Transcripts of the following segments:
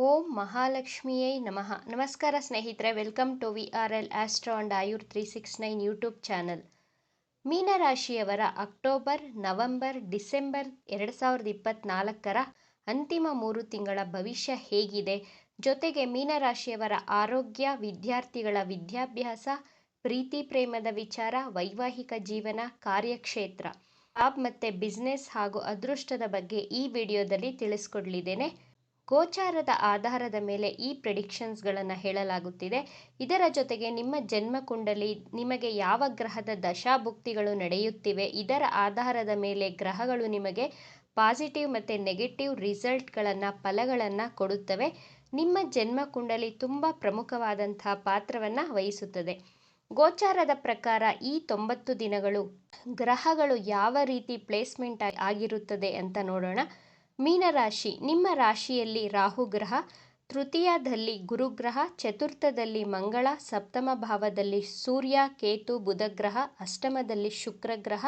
ಓಂ ಮಹಾಲಕ್ಷ್ಮಿಯೇ ನಮಃ. ನಮಸ್ಕಾರ ಸ್ನೇಹಿತರೆ, welcome to VRL astro and Ayur 369 YouTube channel. ಮೀನರಾಶಿಯವರ ಅಕ್ಟೋಬರ್, ನವೆಂಬರ್, ಡಿಸೆಂಬರ್ 2024ರ ಅಂತಿಮ 3 ತಿಂಗಳ ಭವಿಷ್ಯ ಹೇಗಿದೆ, ಜೊತೆಗೆ ಮೀನರಾಶಿಯವರ ಆರೋಗ್ಯ, ವಿದ್ಯಾರ್ಥಿಗಳ ವಿದ್ಯಾಭ್ಯಾಸ, ಪ್ರೀತಿ ಪ್ರೇಮದ ವಿಚಾರ, ವೈವಾಹಿಕ ಜೀವನ, ಕಾರ್ಯಕ್ಷೇತ್ರ, ಜಾಬ್ ಮತ್ತು ಬಿಸ್ನೆಸ್ ಹಾಗೂ ಅದೃಷ್ಟದ ಬಗ್ಗೆ ಈ ವಿಡಿಯೋದಲ್ಲಿ ತಿಳಿಸ್ಕೊಡ್ಲಿದ್ದೇನೆ. ಗೋಚಾರದ ಆಧಾರದ ಮೇಲೆ ಈ ಪ್ರೆಡಿಕ್ಷನ್ಸ್ಗಳನ್ನು ಹೇಳಲಾಗುತ್ತಿದೆ. ಇದರ ಜೊತೆಗೆ ನಿಮ್ಮ ಜನ್ಮಕುಂಡಲಿ ನಿಮಗೆ ಯಾವ ಗ್ರಹದ ದಶಾಭುಕ್ತಿಗಳು ನಡೆಯುತ್ತಿವೆ, ಇದರ ಆಧಾರದ ಮೇಲೆ ಗ್ರಹಗಳು ನಿಮಗೆ ಪಾಸಿಟಿವ್ ಮತ್ತು ನೆಗೆಟಿವ್ ರಿಸಲ್ಟ್ಗಳನ್ನು, ಫಲಗಳನ್ನು ಕೊಡುತ್ತವೆ. ನಿಮ್ಮ ಜನ್ಮಕುಂಡಲಿ ತುಂಬ ಪ್ರಮುಖವಾದಂತಹ ಪಾತ್ರವನ್ನು ವಹಿಸುತ್ತದೆ. ಗೋಚಾರದ ಪ್ರಕಾರ ಈ 90 ದಿನಗಳು ಗ್ರಹಗಳು ಯಾವ ರೀತಿ ಪ್ಲೇಸ್ಮೆಂಟ್ ಆಗಿರುತ್ತದೆ ಅಂತ ನೋಡೋಣ. ಮೀನರಾಶಿ, ನಿಮ್ಮ ರಾಶಿಯಲ್ಲಿ ರಾಹು ಗ್ರಹ, ತೃತೀಯದಲ್ಲಿ ಗುರುಗ್ರಹ, ಚತುರ್ಥದಲ್ಲಿ ಮಂಗಳ, ಸಪ್ತಮ ಭಾವದಲ್ಲಿ ಸೂರ್ಯ, ಕೇತು, ಬುಧ ಗ್ರಹ, ಅಷ್ಟಮದಲ್ಲಿ ಶುಕ್ರ ಗ್ರಹ,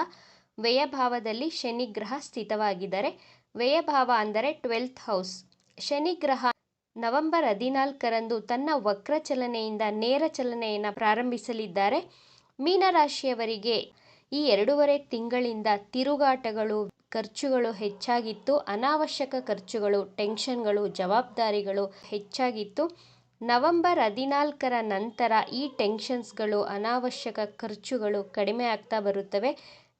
ವ್ಯಯಭಾವದಲ್ಲಿ ಶನಿ ಗ್ರಹ ಸ್ಥಿತವಾಗಿದ್ದಾರೆ. ವ್ಯಯಭಾವ ಅಂದರೆ 12th ಹೌಸ್. ಶನಿ ಗ್ರಹ ನವೆಂಬರ್ 14ರಂದು ತನ್ನ ವಕ್ರ ಚಲನೆಯಿಂದ ನೇರ ಚಲನೆಯನ್ನು ಪ್ರಾರಂಭಿಸಲಿದ್ದಾರೆ. ಮೀನರಾಶಿಯವರಿಗೆ ಈ 2.5 ತಿಂಗಳಿಂದ ತಿರುಗಾಟಗಳು, ಖರ್ಚುಗಳು ಹೆಚ್ಚಾಗಿತ್ತು. ಅನಾವಶ್ಯಕ ಖರ್ಚುಗಳು, ಟೆನ್ಷನ್ಗಳು, ಜವಾಬ್ದಾರಿಗಳು ಹೆಚ್ಚಾಗಿತ್ತು. ನವೆಂಬರ್ 14ರ ನಂತರ ಈ ಟೆನ್ಷನ್ಸ್ಗಳು, ಅನಾವಶ್ಯಕ ಖರ್ಚುಗಳು ಕಡಿಮೆ ಆಗ್ತಾ ಬರುತ್ತವೆ.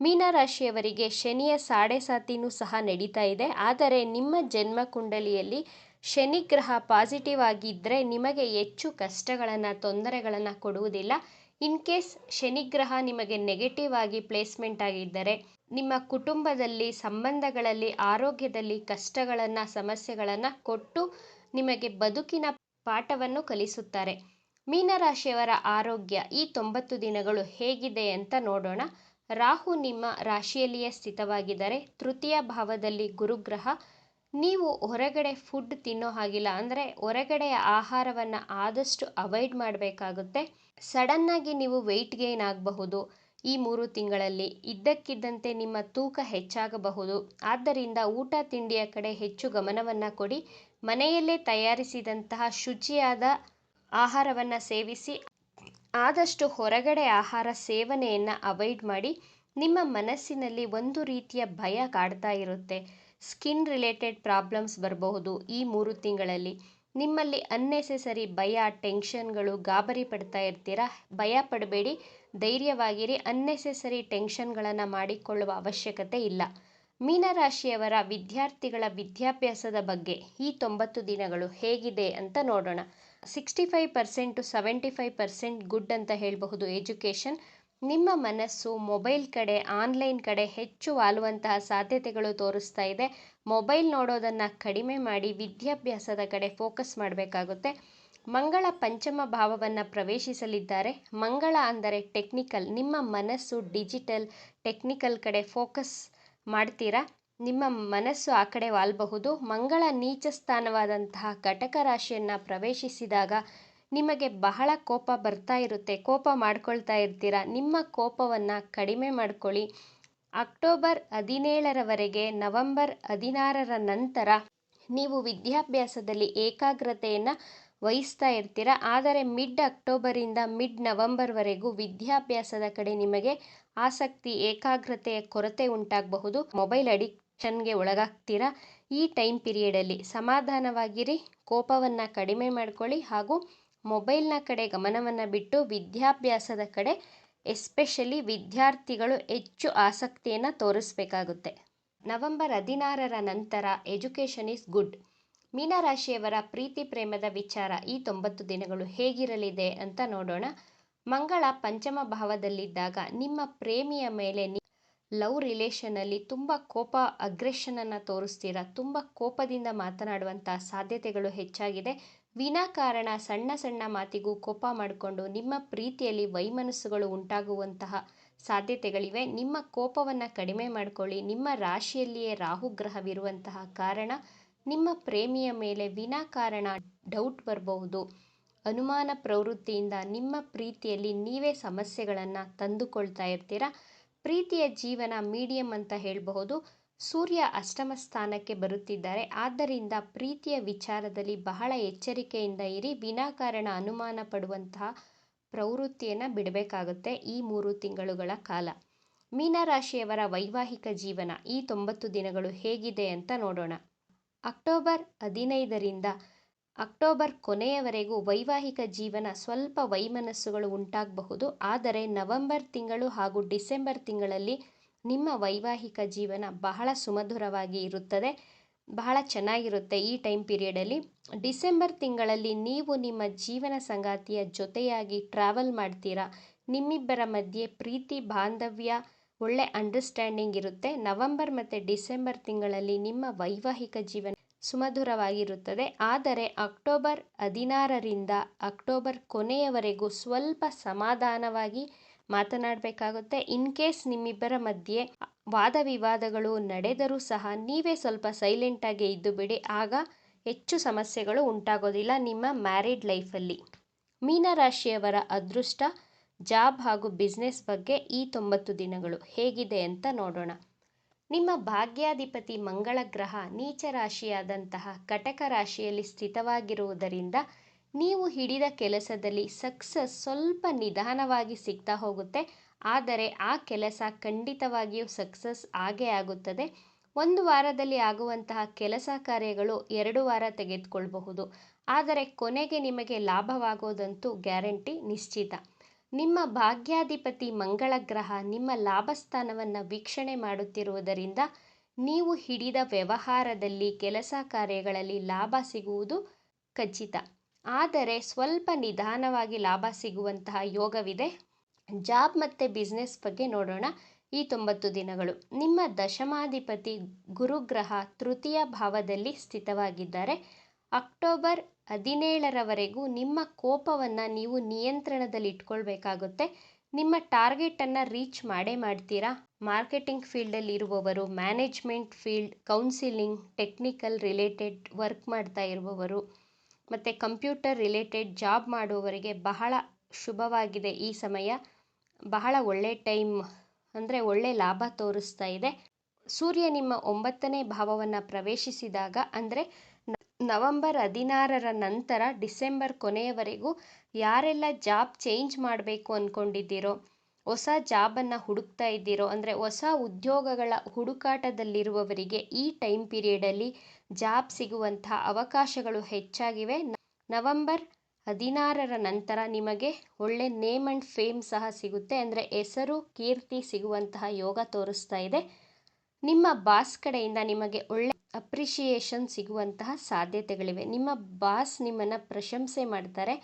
ಮೀನರಾಶಿಯವರಿಗೆ ಶನಿಯ ಸಾಡೆಸಾತಿನೂ ಸಹ ನಡೀತಾ ಇದೆ. ಆದರೆ ನಿಮ್ಮ ಜನ್ಮ ಕುಂಡಲಿಯಲ್ಲಿ ಶನಿ ಗ್ರಹ ಪಾಸಿಟಿವ್ ಆಗಿದ್ದರೆ ನಿಮಗೆ ಹೆಚ್ಚು ಕಷ್ಟಗಳನ್ನು, ತೊಂದರೆಗಳನ್ನು ಕೊಡುವುದಿಲ್ಲ. ಇನ್ ಕೇಸ್ ಶನಿಗ್ರಹ ನಿಮಗೆ ನೆಗೆಟಿವ್ ಆಗಿ ಪ್ಲೇಸ್ಮೆಂಟ್ ಆಗಿದ್ದರೆ ನಿಮ್ಮ ಕುಟುಂಬದಲ್ಲಿ, ಸಂಬಂಧಗಳಲ್ಲಿ, ಆರೋಗ್ಯದಲ್ಲಿ ಕಷ್ಟಗಳನ್ನು, ಸಮಸ್ಯೆಗಳನ್ನು ಕೊಟ್ಟು ನಿಮಗೆ ಬದುಕಿನ ಪಾಠವನ್ನು ಕಲಿಸುತ್ತಾರೆ. ಮೀನರಾಶಿಯವರ ಆರೋಗ್ಯ ಈ 90 ದಿನಗಳು ಹೇಗಿದೆ ಅಂತ ನೋಡೋಣ. ರಾಹು ನಿಮ್ಮ ರಾಶಿಯಲ್ಲಿಯೇ ಸ್ಥಿತವಾಗಿದ್ದಾರೆ. ತೃತೀಯ ಭಾವದಲ್ಲಿ ಗುರುಗ್ರಹ. ನೀವು ಹೊರಗಡೆ ಫುಡ್ ತಿನ್ನೋ ಹಾಗಿಲ್ಲ, ಅಂದರೆ ಹೊರಗಡೆಯ ಆಹಾರವನ್ನು ಆದಷ್ಟು ಅವಾಯ್ಡ್ ಮಾಡಬೇಕಾಗುತ್ತೆ. ಸಡನ್ನಾಗಿ ನೀವು ವೆಯ್ಟ್ ಗೇನ್ ಆಗಬಹುದು. ಈ 3 ತಿಂಗಳಲ್ಲಿ ಇದ್ದಕ್ಕಿದ್ದಂತೆ ನಿಮ್ಮ ತೂಕ ಹೆಚ್ಚಾಗಬಹುದು. ಆದ್ದರಿಂದ ಊಟ ತಿಂಡಿಯ ಕಡೆ ಹೆಚ್ಚು ಗಮನವನ್ನು ಕೊಡಿ. ಮನೆಯಲ್ಲೇ ತಯಾರಿಸಿದಂತಹ ಶುಚಿಯಾದ ಆಹಾರವನ್ನು ಸೇವಿಸಿ. ಆದಷ್ಟು ಹೊರಗಡೆ ಆಹಾರ ಸೇವನೆಯನ್ನು ಅವಾಯ್ಡ್ ಮಾಡಿ. ನಿಮ್ಮ ಮನಸ್ಸಿನಲ್ಲಿ ಒಂದು ರೀತಿಯ ಭಯ ಕಾಡ್ತಾ ಇರುತ್ತೆ. ಸ್ಕಿನ್ ರಿಲೇಟೆಡ್ ಪ್ರಾಬ್ಲಮ್ಸ್ ಬರಬಹುದು ಈ 3 ತಿಂಗಳಲ್ಲಿ. ನಿಮ್ಮಲ್ಲಿ ಅನ್ನೆಸೆಸರಿ ಭಯ, ಟೆನ್ಷನ್ಗಳು, ಗಾಬರಿ ಪಡ್ತಾ ಇರ್ತೀರಾ. ಭಯ ಪಡಬೇಡಿ, ಧೈರ್ಯವಾಗಿರಿ. ಅನ್ನೆಸೆಸರಿ ಟೆನ್ಷನ್ಗಳನ್ನು ಮಾಡಿಕೊಳ್ಳುವ ಅವಶ್ಯಕತೆ ಇಲ್ಲ. ಮೀನರಾಶಿಯವರ ವಿದ್ಯಾರ್ಥಿಗಳ ವಿದ್ಯಾಭ್ಯಾಸದ ಬಗ್ಗೆ ಈ 90 ದಿನಗಳು ಹೇಗಿದೆ ಅಂತ ನೋಡೋಣ. 65% to 75% ಗುಡ್ ಅಂತ ಹೇಳಬಹುದು ಎಜುಕೇಷನ್. ನಿಮ್ಮ ಮನಸ್ಸು ಮೊಬೈಲ್ ಕಡೆ, ಆನ್ಲೈನ್ ಕಡೆ ಹೆಚ್ಚು ವಾಲುವಂತಹ ಸಾಧ್ಯತೆಗಳು ತೋರಿಸ್ತಾ ಇದೆ. ಮೊಬೈಲ್ ನೋಡೋದನ್ನು ಕಡಿಮೆ ಮಾಡಿ ವಿದ್ಯಾಭ್ಯಾಸದ ಕಡೆ ಫೋಕಸ್ ಮಾಡಬೇಕಾಗುತ್ತೆ. ಮಂಗಳ ಪಂಚಮ ಭಾವವನ್ನು ಪ್ರವೇಶಿಸಲಿದ್ದಾರೆ. ಮಂಗಳ ಅಂದರೆ ಟೆಕ್ನಿಕಲ್. ನಿಮ್ಮ ಮನಸ್ಸು ಡಿಜಿಟಲ್, ಟೆಕ್ನಿಕಲ್ ಕಡೆ ಫೋಕಸ್ ಮಾಡ್ತೀರಾ. ನಿಮ್ಮ ಮನಸ್ಸು ಆ ಕಡೆ ವಾಲಬಹುದು. ಮಂಗಳ ನೀಚ ಸ್ಥಾನವಾದಂತಹ ಕಟಕ ರಾಶಿಯನ್ನು ಪ್ರವೇಶಿಸಿದಾಗ ನಿಮಗೆ ಬಹಳ ಕೋಪ ಬರ್ತಾ ಇರುತ್ತೆ. ಕೋಪ ಮಾಡ್ಕೊಳ್ತಾ ಇರ್ತೀರಾ. ನಿಮ್ಮ ಕೋಪವನ್ನು ಕಡಿಮೆ ಮಾಡ್ಕೊಳ್ಳಿ. ಅಕ್ಟೋಬರ್ 17ರವರೆಗೆ, ನವೆಂಬರ್ 16ರ ನಂತರ ನೀವು ವಿದ್ಯಾಭ್ಯಾಸದಲ್ಲಿ ಏಕಾಗ್ರತೆಯನ್ನು ವಹಿಸ್ತಾ ಇರ್ತೀರ. ಆದರೆ ಮಿಡ್ ಅಕ್ಟೋಬರಿಂದ ಮಿಡ್ ನವೆಂಬರ್ವರೆಗೂ ವಿದ್ಯಾಭ್ಯಾಸದ ಕಡೆ ನಿಮಗೆ ಆಸಕ್ತಿ, ಏಕಾಗ್ರತೆಯ ಕೊರತೆ ಉಂಟಾಗಬಹುದು. ಮೊಬೈಲ್ ಅಡಿಕ್ಷನ್ಗೆ ಒಳಗಾಗ್ತೀರಾ. ಈ ಟೈಮ್ ಪೀರಿಯಡಲ್ಲಿ ಸಮಾಧಾನವಾಗಿರಿ, ಕೋಪವನ್ನು ಕಡಿಮೆ ಮಾಡ್ಕೊಳ್ಳಿ ಹಾಗೂ ಮೊಬೈಲ್ನ ಕಡೆ ಗಮನವನ್ನು ಬಿಟ್ಟು ವಿದ್ಯಾಭ್ಯಾಸದ ಕಡೆ ಎಸ್ಪೆಷಲಿ ವಿದ್ಯಾರ್ಥಿಗಳು ಹೆಚ್ಚು ಆಸಕ್ತಿಯನ್ನು ತೋರಿಸಬೇಕಾಗುತ್ತೆ. ನವೆಂಬರ್ 16ರ ನಂತರ ಎಜುಕೇಷನ್ ಈಸ್ ಗುಡ್. ಮೀನರಾಶಿಯವರ ಪ್ರೀತಿ ಪ್ರೇಮದ ವಿಚಾರ ಈ 90 ದಿನಗಳು ಹೇಗಿರಲಿದೆ ಅಂತ ನೋಡೋಣ. ಮಂಗಳ ಪಂಚಮ ಭಾವದಲ್ಲಿದ್ದಾಗ ನಿಮ್ಮ ಪ್ರೇಮಿಯ ಮೇಲೆ ಲವ್ ರಿಲೇಷನಲ್ಲಿ ತುಂಬ ಕೋಪ, ಅಗ್ರೆಷನನ್ನು ತೋರಿಸ್ತೀರಾ. ತುಂಬ ಕೋಪದಿಂದ ಮಾತನಾಡುವಂಥ ಸಾಧ್ಯತೆಗಳು ಹೆಚ್ಚಾಗಿದೆ. ವಿನಾಕಾರಣ ಸಣ್ಣ ಸಣ್ಣ ಮಾತಿಗೂ ಕೋಪ ಮಾಡಿಕೊಂಡು ನಿಮ್ಮ ಪ್ರೀತಿಯಲ್ಲಿ ವೈಮನಸ್ಸುಗಳು ಉಂಟಾಗುವಂತಹ ಸಾಧ್ಯತೆಗಳಿವೆ. ನಿಮ್ಮ ಕೋಪವನ್ನು ಕಡಿಮೆ ಮಾಡಿಕೊಳ್ಳಿ. ನಿಮ್ಮ ರಾಶಿಯಲ್ಲಿಯೇ ರಾಹು ಗ್ರಹವಿರುವಂತಹ ಕಾರಣ ನಿಮ್ಮ ಪ್ರೇಮಿಯ ಮೇಲೆ ವಿನಾಕಾರಣ ಡೌಟ್ ಬರಬಹುದು. ಅನುಮಾನ ಪ್ರವೃತ್ತಿಯಿಂದ ನಿಮ್ಮ ಪ್ರೀತಿಯಲ್ಲಿ ನೀವೇ ಸಮಸ್ಯೆಗಳನ್ನು ತಂದುಕೊಳ್ತಾ ಇರ್ತೀರ. ಪ್ರೀತಿಯ ಜೀವನ ಮೀಡಿಯಂ ಅಂತ ಹೇಳಬಹುದು. ಸೂರ್ಯ ಅಷ್ಟಮ ಸ್ಥಾನಕ್ಕೆ ಬರುತ್ತಿದ್ದಾರೆ. ಆದ್ದರಿಂದ ಪ್ರೀತಿಯ ವಿಚಾರದಲ್ಲಿ ಬಹಳ ಎಚ್ಚರಿಕೆಯಿಂದ ಇರಿ. ವಿನಾಕಾರಣ ಅನುಮಾನ ಪಡುವಂತಹ ಪ್ರವೃತ್ತಿಯನ್ನು ಬಿಡಬೇಕಾಗುತ್ತೆ ಈ 3 ತಿಂಗಳುಗಳ ಕಾಲ. ಮೀನರಾಶಿಯವರ ವೈವಾಹಿಕ ಜೀವನ ಈ 90 ದಿನಗಳು ಹೇಗಿದೆ ಅಂತ ನೋಡೋಣ. ಅಕ್ಟೋಬರ್ 15ರಿಂದ ಅಕ್ಟೋಬರ್ ಕೊನೆಯವರೆಗೂ ವೈವಾಹಿಕ ಜೀವನ ಸ್ವಲ್ಪ ವೈಮನಸ್ಸುಗಳು ಉಂಟಾಗಬಹುದು. ಆದರೆ ನವೆಂಬರ್ ತಿಂಗಳು ಹಾಗೂ ಡಿಸೆಂಬರ್ ತಿಂಗಳಲ್ಲಿ ನಿಮ್ಮ ವೈವಾಹಿಕ ಜೀವನ ಬಹಳ ಸುಮಧುರವಾಗಿ ಇರುತ್ತದೆ, ಬಹಳ ಚೆನ್ನಾಗಿರುತ್ತೆ. ಈ ಟೈಮ್ ಪೀರಿಯಡಲ್ಲಿ ಡಿಸೆಂಬರ್ ತಿಂಗಳಲ್ಲಿ ನೀವು ನಿಮ್ಮ ಜೀವನ ಸಂಗಾತಿಯ ಜೊತೆಯಾಗಿ ಟ್ರಾವೆಲ್ ಮಾಡ್ತೀರಾ. ನಿಮ್ಮಿಬ್ಬರ ಮಧ್ಯೆ ಪ್ರೀತಿ ಬಾಂಧವ್ಯ ಒಳ್ಳೆ ಅಂಡರ್ಸ್ಟ್ಯಾಂಡಿಂಗ್ ಇರುತ್ತೆ. ನವೆಂಬರ್ ಮತ್ತು ಡಿಸೆಂಬರ್ ತಿಂಗಳಲ್ಲಿ ನಿಮ್ಮ ವೈವಾಹಿಕ ಜೀವನ ಸುಮಧುರವಾಗಿರುತ್ತದೆ. ಆದರೆ ಅಕ್ಟೋಬರ್ 16ರಿಂದ ಅಕ್ಟೋಬರ್ ಕೊನೆಯವರೆಗೂ ಸ್ವಲ್ಪ ಸಮಾಧಾನವಾಗಿ ಮಾತನಾಡಬೇಕಾಗುತ್ತೆ. ಇನ್ ಕೇಸ್ ನಿಮ್ಮಿಬ್ಬರ ಮಧ್ಯೆ ವಾದ ವಿವಾದಗಳು ನಡೆದರೂ ಸಹ ನೀವೇ ಸ್ವಲ್ಪ ಸೈಲೆಂಟಾಗಿ ಇದ್ದು ಬಿಡಿ. ಆಗ ಹೆಚ್ಚು ಸಮಸ್ಯೆಗಳು ಉಂಟಾಗೋದಿಲ್ಲ ನಿಮ್ಮ ಮ್ಯಾರಿಡ್ ಲೈಫಲ್ಲಿ. ಮೀನರಾಶಿಯವರ ಅದೃಷ್ಟ, ಜಾಬ್ ಹಾಗೂ ಬಿಸ್ನೆಸ್ ಬಗ್ಗೆ ಈ 90 ದಿನಗಳು ಹೇಗಿದೆ ಅಂತ ನೋಡೋಣ. ನಿಮ್ಮ ಭಾಗ್ಯಾಧಿಪತಿ ಮಂಗಳ ಗ್ರಹ ನೀಚ ರಾಶಿಯಾದಂತಹ ಕಟಕ ರಾಶಿಯಲ್ಲಿ ಸ್ಥಿತವಾಗಿರುವುದರಿಂದ ನೀವು ಹಿಡಿದ ಕೆಲಸದಲ್ಲಿ ಸಕ್ಸಸ್ ಸ್ವಲ್ಪ ನಿಧಾನವಾಗಿ ಸಿಗ್ತಾ ಹೋಗುತ್ತೆ. ಆದರೆ ಆ ಕೆಲಸ ಖಂಡಿತವಾಗಿಯೂ ಸಕ್ಸಸ್ ಆಗೇ ಆಗುತ್ತದೆ. ಒಂದು ವಾರದಲ್ಲಿ ಆಗುವಂತಹ ಕೆಲಸ ಕಾರ್ಯಗಳು 2 ವಾರ ತೆಗೆದುಕೊಳ್ಬಹುದು. ಆದರೆ ಕೊನೆಗೆ ನಿಮಗೆ ಲಾಭವಾಗೋದಂತೂ ಗ್ಯಾರಂಟಿ ನಿಶ್ಚಿತ. ನಿಮ್ಮ ಭಾಗ್ಯಾಧಿಪತಿ ಮಂಗಳ ಗ್ರಹ ನಿಮ್ಮ ಲಾಭಸ್ಥಾನವನ್ನು ವೀಕ್ಷಣೆ ಮಾಡುತ್ತಿರುವುದರಿಂದ ನೀವು ಹಿಡಿದ ವ್ಯವಹಾರದಲ್ಲಿ ಕೆಲಸ ಕಾರ್ಯಗಳಲ್ಲಿ ಲಾಭ ಸಿಗುವುದು ಖಚಿತ. ಆದರೆ ಸ್ವಲ್ಪ ನಿಧಾನವಾಗಿ ಲಾಭ ಸಿಗುವಂತಹ ಯೋಗವಿದೆ. ಜಾಬ್ ಮತ್ತು ಬಿಸ್ನೆಸ್ ಬಗ್ಗೆ ನೋಡೋಣ. ಈ 90 ದಿನಗಳು ನಿಮ್ಮ ದಶಮಾಧಿಪತಿ ಗುರುಗ್ರಹ ತೃತೀಯ ಭಾವದಲ್ಲಿ ಸ್ಥಿತವಾಗಿದ್ದಾರೆ. ಅಕ್ಟೋಬರ್ 17ರವರೆಗೂ ನಿಮ್ಮ ಕೋಪವನ್ನು ನೀವು ನಿಯಂತ್ರಣದಲ್ಲಿ ಇಟ್ಕೊಳ್ಬೇಕಾಗುತ್ತೆ. ನಿಮ್ಮ ಟಾರ್ಗೆಟನ್ನು ರೀಚ್ ಮಾಡೇ ಮಾಡ್ತೀರಾ. ಮಾರ್ಕೆಟಿಂಗ್ ಫೀಲ್ಡಲ್ಲಿ ಇರುವವರು, management field, counselling, technical related work ಮಾಡ್ತಾ ಇರುವವರು ಮತ್ತು ಕಂಪ್ಯೂಟರ್ ರಿಲೇಟೆಡ್ ಜಾಬ್ ಮಾಡುವವರಿಗೆ ಬಹಳ ಶುಭವಾಗಿದೆ ಈ ಸಮಯ. ಬಹಳ ಒಳ್ಳೆ ಟೈಮ್, ಅಂದರೆ ಒಳ್ಳೆ ಲಾಭ ತೋರಿಸ್ತಾ ಇದೆ. ಸೂರ್ಯ ನಿಮ್ಮ 9ನೇ ಭಾವವನ್ನು ಪ್ರವೇಶಿಸಿದಾಗ ಅಂದರೆ ನವೆಂಬರ್ 16ರ ನಂತರ ಡಿಸೆಂಬರ್ ಕೊನೆಯವರೆಗೂ ಯಾರೆಲ್ಲ ಜಾಬ್ ಚೇಂಜ್ ಮಾಡಬೇಕು ಅಂದ್ಕೊಂಡಿದ್ದೀರೋ, ಹೊಸ ಜಾಬನ್ನು ಹುಡುಕ್ತಾ ಇದ್ದೀರೋ, ಅಂದರೆ ಹೊಸ ಉದ್ಯೋಗಗಳ ಹುಡುಕಾಟದಲ್ಲಿರುವವರಿಗೆ ಈ ಟೈಮ್ ಪೀರಿಯಡಲ್ಲಿ ಜಾಬ್ ಸಿಗುವಂತಹ ಅವಕಾಶಗಳು ಹೆಚ್ಚಾಗಿವೆ. ನವೆಂಬರ್ 16ರ ನಂತರ ನಿಮಗೆ ಒಳ್ಳೆ ನೇಮ್ ಆ್ಯಂಡ್ ಫೇಮ್ ಸಹ ಸಿಗುತ್ತೆ, ಅಂದರೆ ಹೆಸರು ಕೀರ್ತಿ ಸಿಗುವಂತಹ ಯೋಗ ತೋರಿಸ್ತಾ ಇದೆ. ನಿಮ್ಮ ಬಾಸ್ ಕಡೆಯಿಂದ ನಿಮಗೆ ಒಳ್ಳೆ ಅಪ್ರಿಷಿಯೇಷನ್ ಸಿಗುವಂತಹ ಸಾಧ್ಯತೆಗಳಿವೆ. ನಿಮ್ಮ ಬಾಸ್ ನಿಮ್ಮನ್ನು ಪ್ರಶಂಸೆ ಮಾಡ್ತಾರೆ.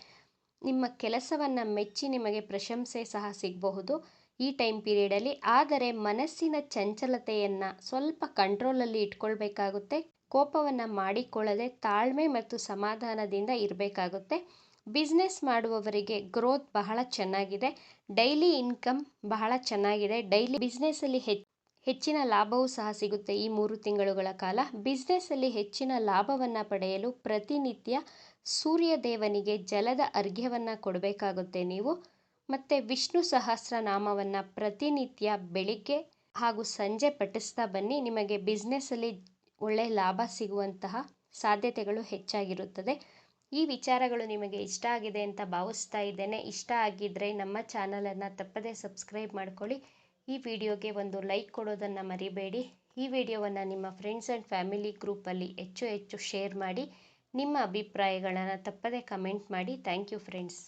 ನಿಮ್ಮ ಕೆಲಸವನ್ನು ಮೆಚ್ಚಿ ನಿಮಗೆ ಪ್ರಶಂಸೆ ಸಹ ಸಿಗಬಹುದು ಈ ಟೈಮ್ ಪೀರಿಯಡಲ್ಲಿ. ಆದರೆ ಮನಸ್ಸಿನ ಚಂಚಲತೆಯನ್ನು ಸ್ವಲ್ಪ ಕಂಟ್ರೋಲಲ್ಲಿ ಇಟ್ಕೊಳ್ಬೇಕಾಗುತ್ತೆ. ಕೋಪವನ್ನು ಮಾಡಿಕೊಳ್ಳದೆ ತಾಳ್ಮೆ ಮತ್ತು ಸಮಾಧಾನದಿಂದ ಇರಬೇಕಾಗುತ್ತೆ. ಬಿಸ್ನೆಸ್ ಮಾಡುವವರಿಗೆ ಗ್ರೋತ್ ಬಹಳ ಚೆನ್ನಾಗಿದೆ. ಡೈಲಿ ಇನ್ಕಮ್ ಬಹಳ ಚೆನ್ನಾಗಿದೆ. ಡೈಲಿ ಬಿಸ್ನೆಸ್ಸಲ್ಲಿ ಹೆಚ್ಚಿನ ಲಾಭವೂ ಸಹ ಸಿಗುತ್ತೆ ಈ 3 ತಿಂಗಳುಗಳ ಕಾಲ. ಬಿಸ್ನೆಸ್ಸಲ್ಲಿ ಹೆಚ್ಚಿನ ಲಾಭವನ್ನು ಪಡೆಯಲು ಪ್ರತಿನಿತ್ಯ ಸೂರ್ಯದೇವನಿಗೆ ಜಲದ ಅರ್ಘ್ಯವನ್ನು ಕೊಡಬೇಕಾಗುತ್ತೆ ನೀವು. ಮತ್ತು ವಿಷ್ಣು ಸಹಸ್ರನಾಮವನ್ನು ಪ್ರತಿನಿತ್ಯ ಬೆಳಿಗ್ಗೆ ಹಾಗೂ ಸಂಜೆ ಪಠಿಸ್ತಾ ಬನ್ನಿ. ನಿಮಗೆ ಬಿಸ್ನೆಸ್ಸಲ್ಲಿ ಒಳ್ಳೆಯ ಲಾಭ ಸಿಗುವಂತಹ ಸಾಧ್ಯತೆಗಳು ಹೆಚ್ಚಾಗಿರುತ್ತದೆ. ಈ ವಿಚಾರಗಳು ನಿಮಗೆ ಇಷ್ಟ ಆಗಿದೆ ಅಂತ ಭಾವಿಸ್ತಾ ಇದ್ದೇನೆ. ಇಷ್ಟ ಆಗಿದ್ದರೆ ನಮ್ಮ ಚಾನಲನ್ನು ತಪ್ಪದೇ ಸಬ್ಸ್ಕ್ರೈಬ್ ಮಾಡ್ಕೊಳ್ಳಿ. ಈ ವಿಡಿಯೋಗೆ ಒಂದು ಲೈಕ್ ಕೊಡೋದನ್ನು ಮರಿಬೇಡಿ. ಈ ವಿಡಿಯೋವನ್ನು ನಿಮ್ಮ ಫ್ರೆಂಡ್ಸ್ ಆ್ಯಂಡ್ ಫ್ಯಾಮಿಲಿ ಗ್ರೂಪಲ್ಲಿ ಹೆಚ್ಚು ಶೇರ್ ಮಾಡಿ. ನಿಮ್ಮ ಅಭಿಪ್ರಾಯಗಳನ್ನು ತಪ್ಪದೇ ಕಮೆಂಟ್ ಮಾಡಿ. Thank you friends.